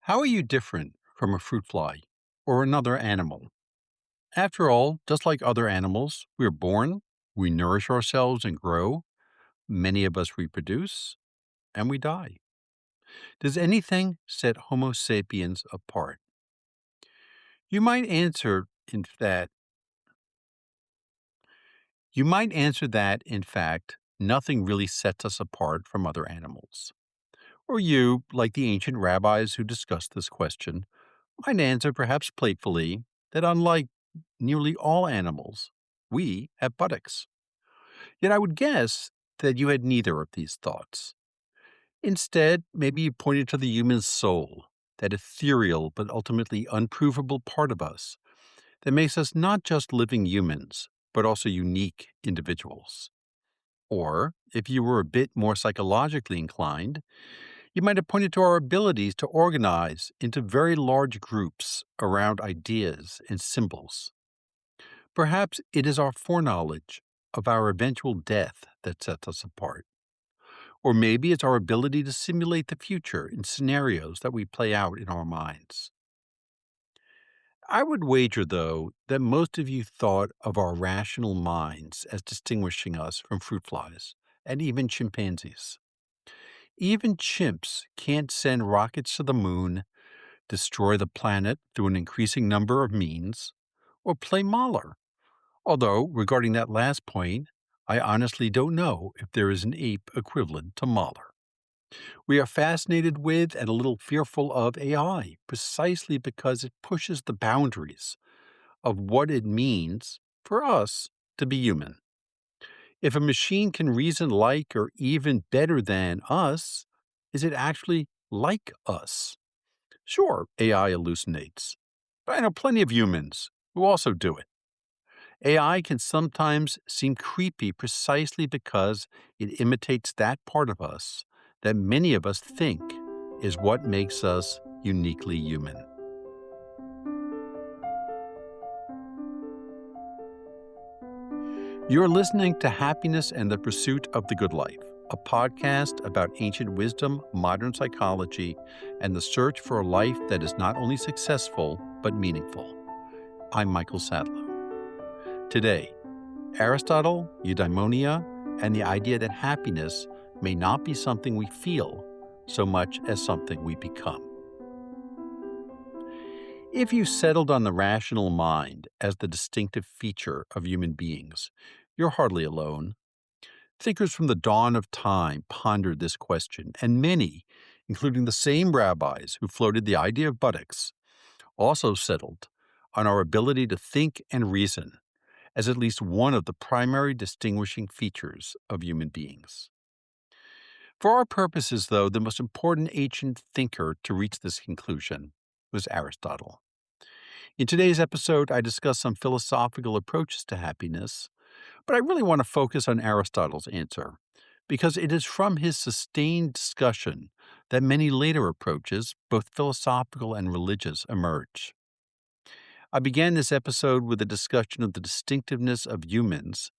How are you different from a fruit fly or another animal? After all, just like other animals, we are born, we nourish ourselves and grow, many of us reproduce, and we die. Does anything set Homo sapiens apart? You might answer in that in fact nothing really sets us apart from other animals. Or you, like the ancient rabbis who discussed this question, might answer perhaps playfully that unlike nearly all animals, we have buttocks. Yet I would guess that you had neither of these thoughts. Instead, maybe you pointed to the human soul, that ethereal but ultimately unprovable part of us that makes us not just living humans, but also unique individuals. Or, if you were a bit more psychologically inclined, you might have pointed to our abilities to organize into very large groups around ideas and symbols. Perhaps it is our foreknowledge of our eventual death that sets us apart. Or maybe it's our ability to simulate the future in scenarios that we play out in our minds. I would wager, though, that most of you thought of our rational minds as distinguishing us from fruit flies and even chimpanzees. Even chimps can't send rockets to the moon, destroy the planet through an increasing number of means, or play Mahler. Although, regarding that last point, I honestly don't know if there is an ape equivalent to Mahler. We are fascinated with and a little fearful of AI precisely because it pushes the boundaries of what it means for us to be human. If a machine can reason like or even better than us, is it actually like us? Sure, AI hallucinates, but I know plenty of humans who also do it. AI can sometimes seem creepy precisely because it imitates that part of us that many of us think is what makes us uniquely human. You're listening to Happiness and the Pursuit of the Good Life, a podcast about ancient wisdom, modern psychology, and the search for a life that is not only successful, but meaningful. I'm Michael Sadlow. Today, Aristotle, eudaimonia, and the idea that happiness may not be something we feel so much as something we become. If you settled on the rational mind as the distinctive feature of human beings, you're hardly alone. Thinkers from the dawn of time pondered this question, and many, including the same rabbis who floated the idea of buttocks, also settled on our ability to think and reason as at least one of the primary distinguishing features of human beings. For our purposes, though, the most important ancient thinker to reach this conclusion was Aristotle. In today's episode, I discuss some philosophical approaches to happiness, but I really want to focus on Aristotle's answer, because it is from his sustained discussion that many later approaches, both philosophical and religious, emerge. I began this episode with a discussion of the distinctiveness of humans,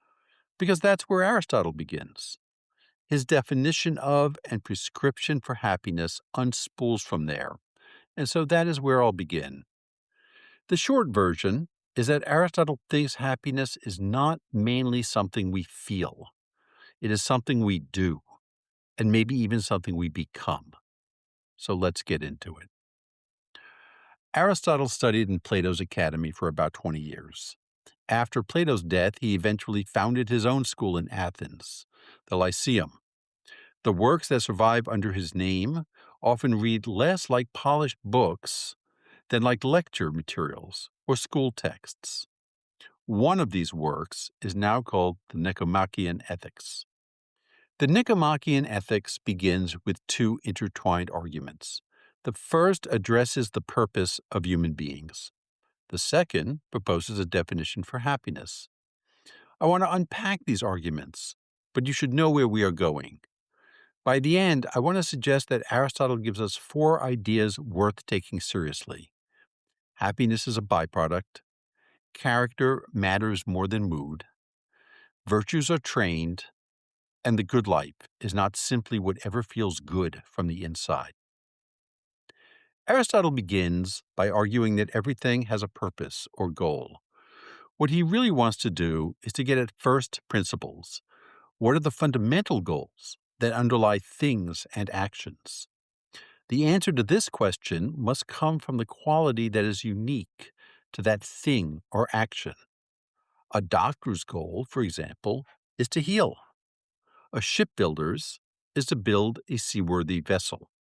because that's where Aristotle begins. His definition of and prescription for happiness unspools from there, and so that is where I'll begin. The short version is that Aristotle thinks happiness is not mainly something we feel. It is something we do, and maybe even something we become. So let's get into it. Aristotle studied in Plato's academy for about 20 years. After Plato's death, he eventually founded his own school in Athens, the Lyceum. The works that survive under his name often read less like polished books than like lecture materials or school texts. One of these works is now called the Nicomachean Ethics. The Nicomachean Ethics begins with two intertwined arguments. The first addresses the purpose of human beings. The second proposes a definition for happiness. I want to unpack these arguments, but you should know where we are going. By the end, I want to suggest that Aristotle gives us four ideas worth taking seriously. Happiness is a byproduct. Character matters more than mood. Virtues are trained. And the good life is not simply whatever feels good from the inside. Aristotle begins by arguing that everything has a purpose or goal. What he really wants to do is to get at first principles. What are the fundamental goals that underlie things and actions? The answer to this question must come from the quality that is unique to that thing or action. A doctor's goal, for example, is to heal. A shipbuilder's is to build a seaworthy vessel.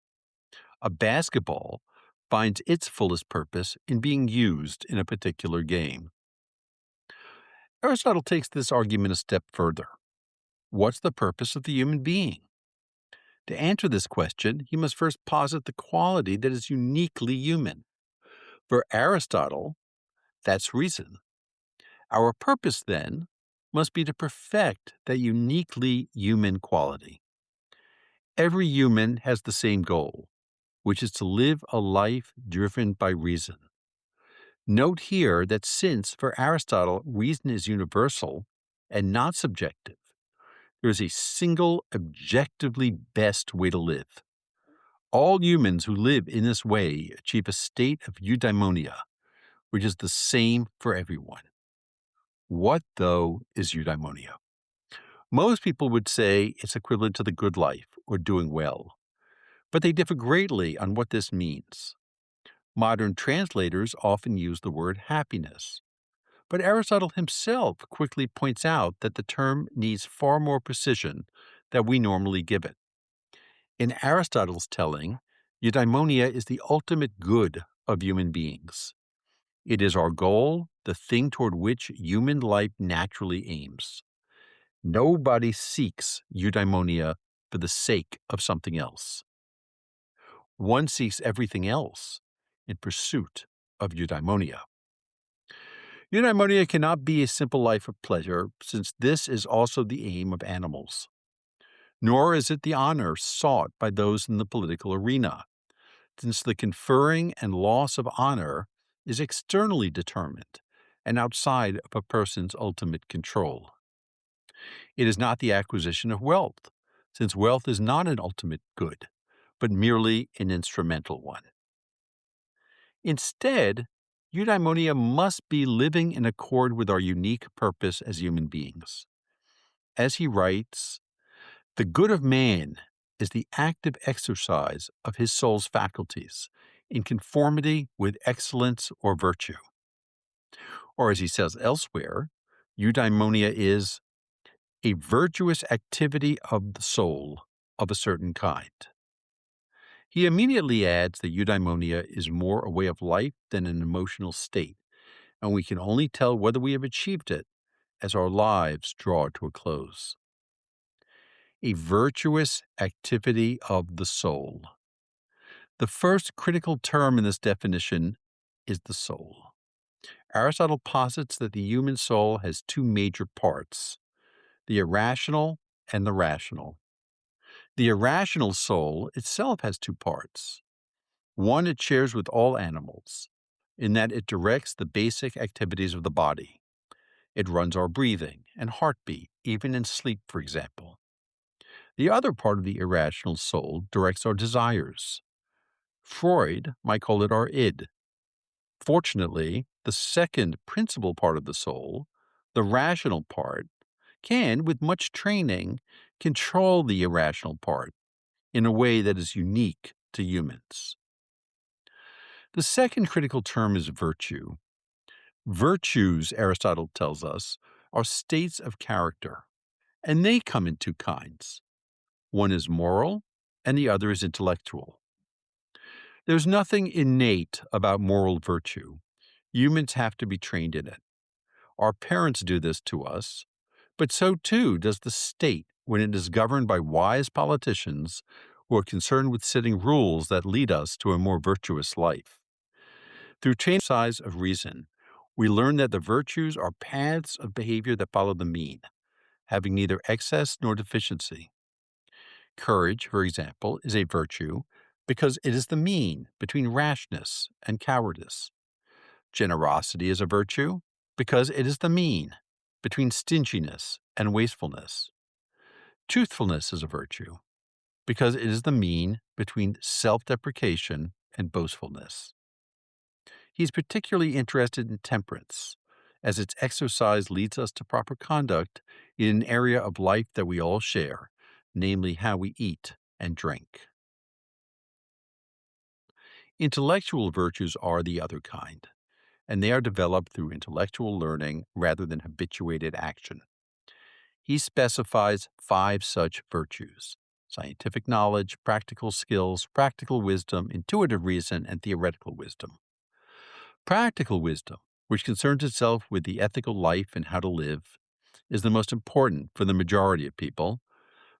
A basketball finds its fullest purpose in being used in a particular game. Aristotle takes this argument a step further. What's the purpose of the human being? To answer this question, he must first posit the quality that is uniquely human. For Aristotle, that's reason. Our purpose, then, must be to perfect that uniquely human quality. Every human has the same goal, which is to live a life driven by reason. Note here that since, for Aristotle, reason is universal and not subjective, there is a single, objectively best way to live. All humans who live in this way achieve a state of eudaimonia, which is the same for everyone. What, though, is eudaimonia? Most people would say it's equivalent to the good life or doing well, but they differ greatly on what this means. Modern translators often use the word happiness, but Aristotle himself quickly points out that the term needs far more precision than we normally give it. In Aristotle's telling, eudaimonia is the ultimate good of human beings. It is our goal, the thing toward which human life naturally aims. Nobody seeks eudaimonia for the sake of something else. One seeks everything else in pursuit of eudaimonia. Eudaimonia cannot be a simple life of pleasure, since this is also the aim of animals. Nor is it the honor sought by those in the political arena, since the conferring and loss of honor is externally determined and outside of a person's ultimate control. It is not the acquisition of wealth, since wealth is not an ultimate good, but merely an instrumental one. Instead, eudaimonia must be living in accord with our unique purpose as human beings. As he writes, the good of man is the active exercise of his soul's faculties in conformity with excellence or virtue. Or as he says elsewhere, eudaimonia is a virtuous activity of the soul of a certain kind. He immediately adds that eudaimonia is more a way of life than an emotional state, and we can only tell whether we have achieved it as our lives draw to a close. A virtuous activity of the soul. The first critical term in this definition is the soul. Aristotle posits that the human soul has two major parts, the irrational and the rational. The irrational soul itself has two parts. One it shares with all animals, in that it directs the basic activities of the body. It runs our breathing and heartbeat, even in sleep, for example. The other part of the irrational soul directs our desires. Freud might call it our id. Fortunately, the second principal part of the soul, the rational part, can, with much training, control the irrational part in a way that is unique to humans. The second critical term is virtue. Virtues, Aristotle tells us, are states of character, and they come in two kinds. One is moral, and the other is intellectual. There's nothing innate about moral virtue. Humans have to be trained in it. Our parents do this to us, but so too does the state when it is governed by wise politicians who are concerned with setting rules that lead us to a more virtuous life. Through training exercise of reason, we learn that the virtues are paths of behavior that follow the mean, having neither excess nor deficiency. Courage, for example, is a virtue because it is the mean between rashness and cowardice. Generosity is a virtue because it is the mean between stinginess and wastefulness. Truthfulness is a virtue because it is the mean between self-deprecation and boastfulness. He's particularly interested in temperance, as its exercise leads us to proper conduct in an area of life that we all share, namely how we eat and drink. Intellectual virtues are the other kind, and they are developed through intellectual learning rather than habituated action. He specifies five such virtues: scientific knowledge, practical skills, practical wisdom, intuitive reason, and theoretical wisdom. Practical wisdom, which concerns itself with the ethical life and how to live, is the most important for the majority of people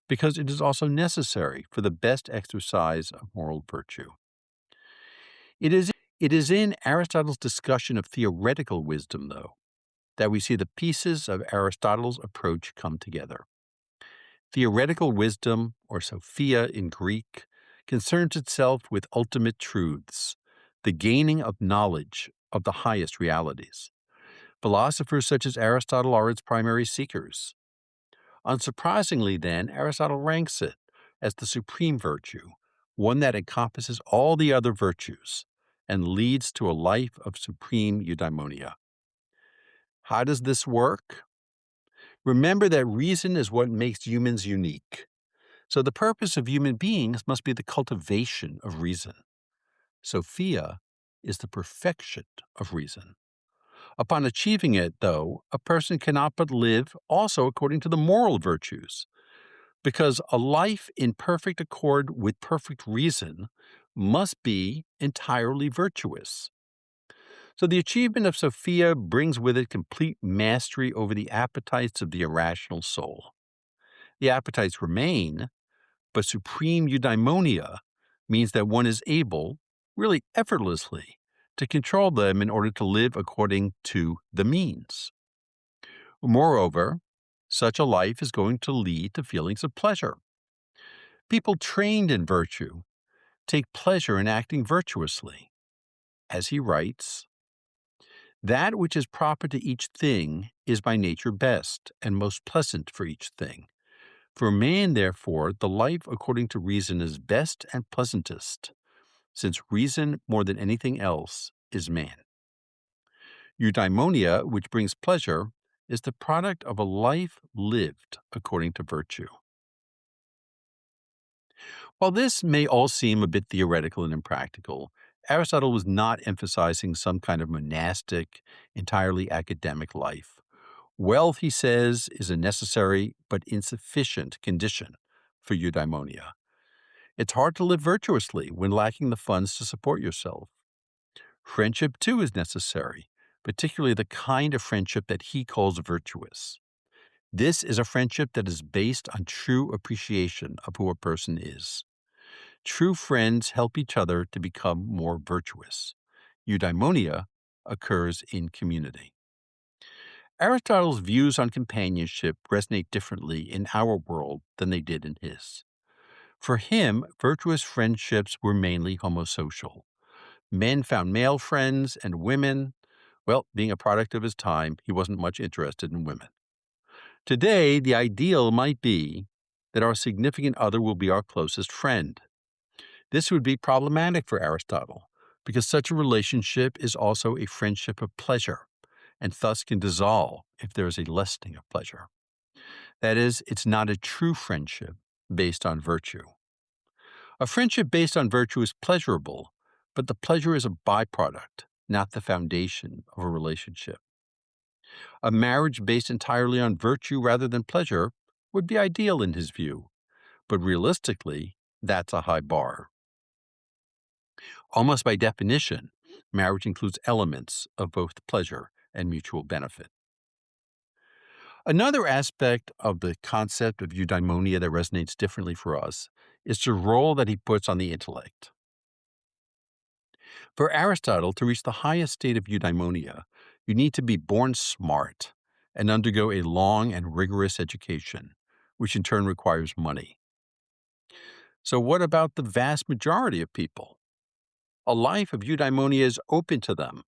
because it is also necessary for the best exercise of moral virtue. It is, it is in Aristotle's discussion of theoretical wisdom, though, that we see the pieces of Aristotle's approach come together. Theoretical wisdom, or Sophia in Greek, concerns itself with ultimate truths, the gaining of knowledge of the highest realities. Philosophers such as Aristotle are its primary seekers. Unsurprisingly, then, Aristotle ranks it as the supreme virtue, one that encompasses all the other virtues and leads to a life of supreme eudaimonia. How does this work? Remember that reason is what makes humans unique. So the purpose of human beings must be the cultivation of reason. Sophia is the perfection of reason. Upon achieving it, though, a person cannot but live also according to the moral virtues, because a life in perfect accord with perfect reason must be entirely virtuous. So the achievement of Sophia brings with it complete mastery over the appetites of the irrational soul. The appetites remain, but supreme eudaimonia means that one is able, really effortlessly, to control them in order to live according to the means. Moreover, such a life is going to lead to feelings of pleasure. People trained in virtue take pleasure in acting virtuously. As he writes, that which is proper to each thing is by nature best and most pleasant for each thing. For man, therefore, the life according to reason is best and pleasantest, since reason, more than anything else, is man. Eudaimonia, which brings pleasure, is the product of a life lived according to virtue. While this may all seem a bit theoretical and impractical, Aristotle was not emphasizing some kind of monastic, entirely academic life. Wealth, he says, is a necessary but insufficient condition for eudaimonia. It's hard to live virtuously when lacking the funds to support yourself. Friendship, too, is necessary, particularly the kind of friendship that he calls virtuous. This is a friendship that is based on true appreciation of who a person is. True friends help each other to become more virtuous. Eudaimonia occurs in community. Aristotle's views on companionship resonate differently in our world than they did in his. For him, virtuous friendships were mainly homosocial. Men found male friends, and women, well, being a product of his time, he wasn't much interested in women. Today, the ideal might be that our significant other will be our closest friend. This would be problematic for Aristotle, because such a relationship is also a friendship of pleasure, and thus can dissolve if there is a lessening of pleasure. That is, it's not a true friendship based on virtue. A friendship based on virtue is pleasurable, but the pleasure is a byproduct, not the foundation of a relationship. A marriage based entirely on virtue rather than pleasure would be ideal in his view, but realistically, that's a high bar. Almost by definition, marriage includes elements of both pleasure and mutual benefit. Another aspect of the concept of eudaimonia that resonates differently for us is the role that he puts on the intellect. For Aristotle, to reach the highest state of eudaimonia, you need to be born smart and undergo a long and rigorous education, which in turn requires money. So, what about the vast majority of people? A life of eudaimonia is open to them,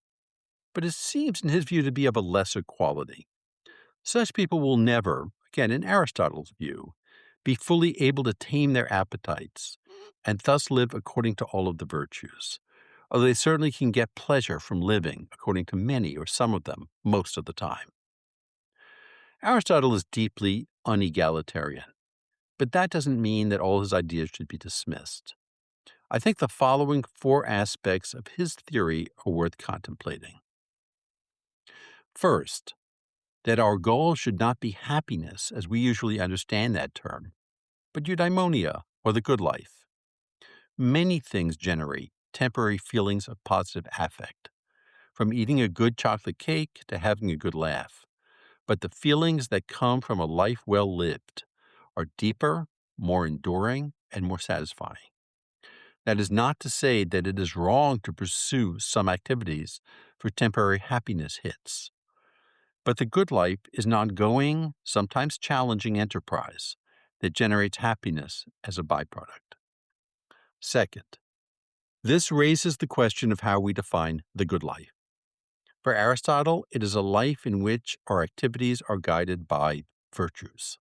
but it seems, in his view, to be of a lesser quality. Such people will never, again in Aristotle's view, be fully able to tame their appetites and thus live according to all of the virtues. although they certainly can get pleasure from living, according to many or some of them, most of the time. Aristotle is deeply unegalitarian, but that doesn't mean that all his ideas should be dismissed. I think the following four aspects of his theory are worth contemplating. First, that our goal should not be happiness as we usually understand that term, but eudaimonia, or the good life. Many things generate temporary feelings of positive affect, from eating a good chocolate cake to having a good laugh. But the feelings that come from a life well lived are deeper, more enduring, and more satisfying. That is not to say that it is wrong to pursue some activities for temporary happiness hits. But the good life is an ongoing, sometimes challenging enterprise that generates happiness as a byproduct. Second, this raises the question of how we define the good life. For Aristotle, it is a life in which our activities are guided by virtues.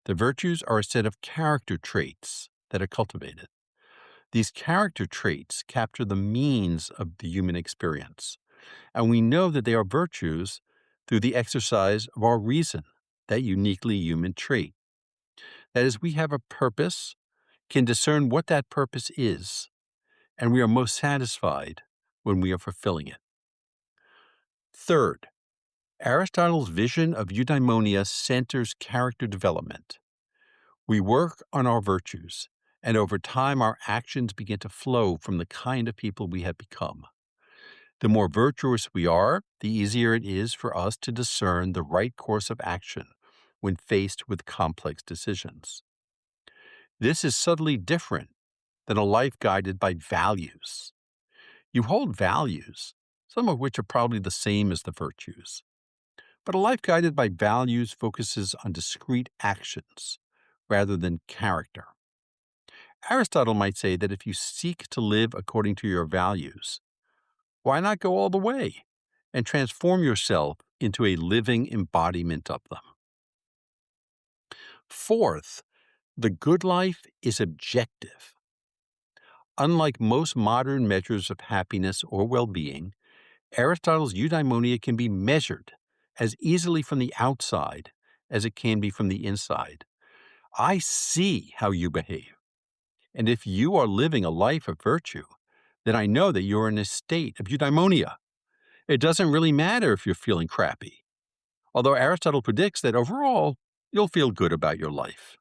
The virtues are a set of character traits that are cultivated. These character traits capture the means of the human experience, and we know that they are virtues through the exercise of our reason, that uniquely human trait. That is, we have a purpose, can discern what that purpose is, and we are most satisfied when we are fulfilling it. Third, Aristotle's vision of eudaimonia centers character development. We work on our virtues, and over time our actions begin to flow from the kind of people we have become. The more virtuous we are, the easier it is for us to discern the right course of action when faced with complex decisions. This is subtly different than a life guided by values. You hold values, some of which are probably the same as the virtues. But a life guided by values focuses on discrete actions rather than character. Aristotle might say that if you seek to live according to your values, why not go all the way and transform yourself into a living embodiment of them? Fourth, the good life is objective. Unlike most modern measures of happiness or well being, Aristotle's eudaimonia can be measured as easily from the outside as it can be from the inside. I see how you behave. And if you are living a life of virtue, then I know that you're in a state of eudaimonia. It doesn't really matter if you're feeling crappy, although Aristotle predicts that overall, you'll feel good about your life.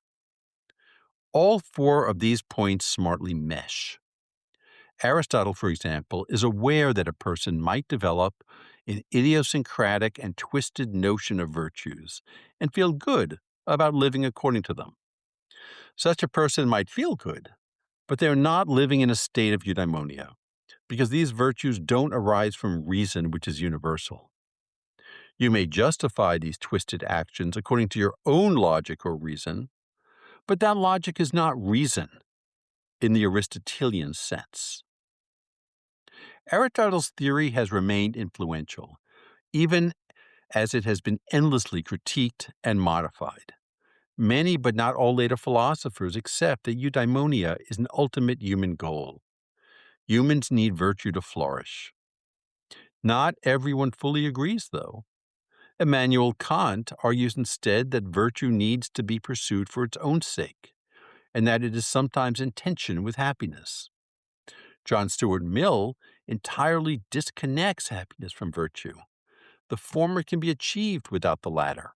All four of these points smartly mesh. Aristotle, for example, is aware that a person might develop an idiosyncratic and twisted notion of virtues and feel good about living according to them. Such a person might feel good, but they are not living in a state of eudaimonia, because these virtues don't arise from reason, which is universal. You may justify these twisted actions according to your own logic or reason, but that logic is not reason in the Aristotelian sense. Aristotle's theory has remained influential, even as it has been endlessly critiqued and modified. Many, but not all later philosophers accept that eudaimonia is an ultimate human goal. Humans need virtue to flourish. Not everyone fully agrees, though. Immanuel Kant argues instead that virtue needs to be pursued for its own sake, and that it is sometimes in tension with happiness. John Stuart Mill entirely disconnects happiness from virtue. The former can be achieved without the latter.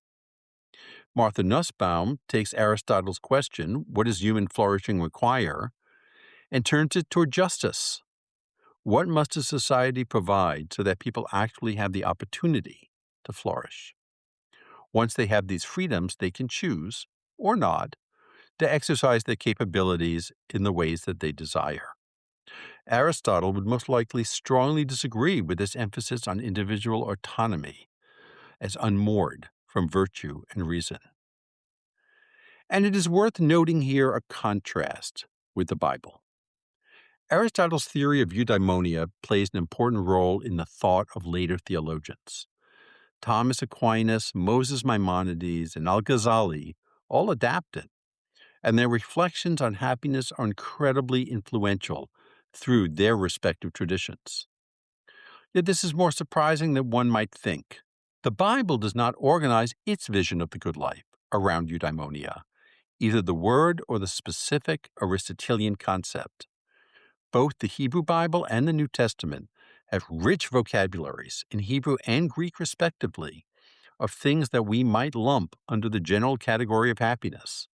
Martha Nussbaum takes Aristotle's question, what does human flourishing require, and turns it toward justice. What must a society provide so that people actually have the opportunity to flourish? Once they have these freedoms, they can choose, or not, to exercise their capabilities in the ways that they desire. Aristotle would most likely strongly disagree with this emphasis on individual autonomy as unmoored from virtue and reason. And it is worth noting here a contrast with the Bible. Aristotle's theory of eudaimonia plays an important role in the thought of later theologians. Thomas Aquinas, Moses Maimonides, and Al-Ghazali all adapt it, and their reflections on happiness are incredibly influential through their respective traditions. Yet this is more surprising than one might think. The Bible does not organize its vision of the good life around eudaimonia, either the word or the specific Aristotelian concept. Both the Hebrew Bible and the New Testament have rich vocabularies in Hebrew and Greek, respectively, of things that we might lump under the general category of happiness.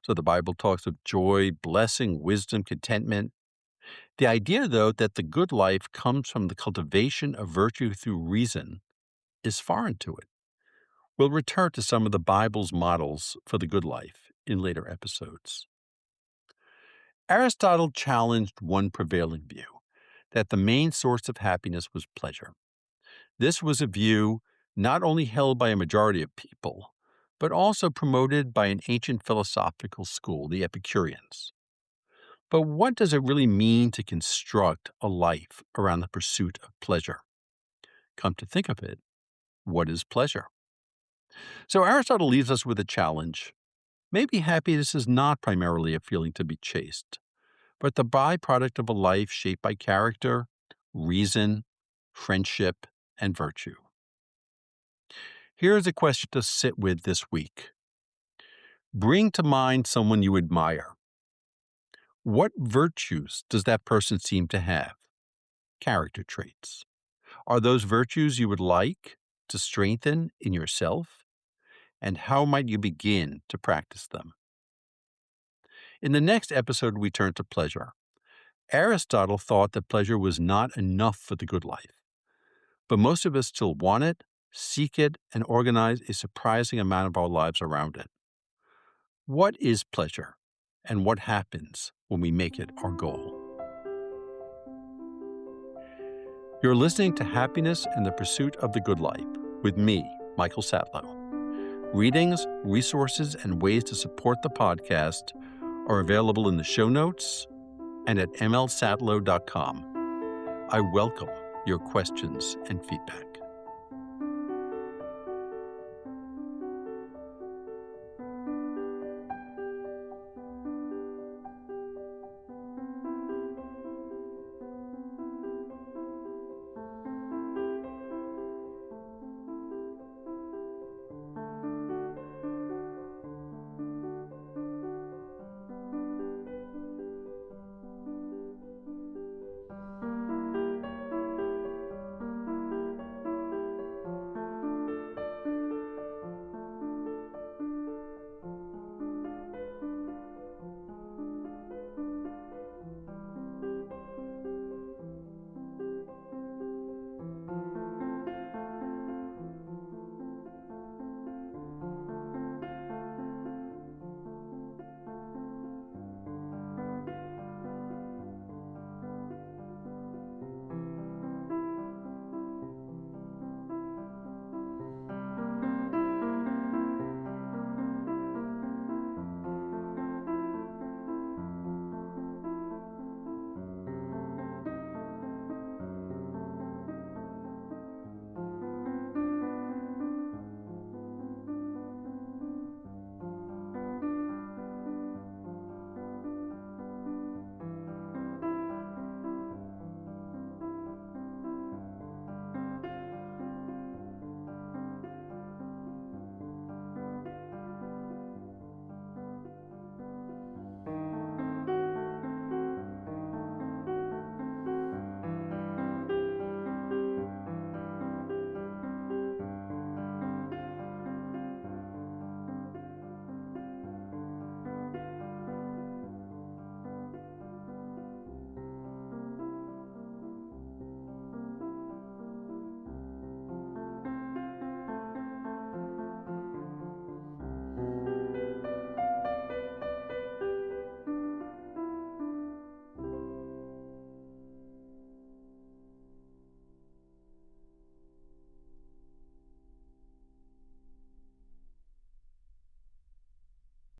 So the Bible talks of joy, blessing, wisdom, contentment. The idea, though, that the good life comes from the cultivation of virtue through reason is foreign to it. We'll return to some of the Bible's models for the good life in later episodes. Aristotle challenged one prevailing view, that the main source of happiness was pleasure. This was a view not only held by a majority of people, but also promoted by an ancient philosophical school, the Epicureans. But what does it really mean to construct a life around the pursuit of pleasure? Come to think of it, what is pleasure? So Aristotle leaves us with a challenge. Maybe happiness is not primarily a feeling to be chased, but the byproduct of a life shaped by character, reason, friendship, and virtue. Here is a question to sit with this week. Bring to mind someone you admire. What virtues does that person seem to have? Character traits. Are those virtues you would like to strengthen in yourself? And how might you begin to practice them? In the next episode, we turn to pleasure. Aristotle thought that pleasure was not enough for the good life, but most of us still want it, seek it, and organize a surprising amount of our lives around it. What is pleasure, and what happens when we make it our goal? You're listening to Happiness and the Pursuit of the Good Life with me, Michael Satlow. Readings, resources, and ways to support the podcast are available in the show notes and at mlsatlow.com. I welcome your questions and feedback.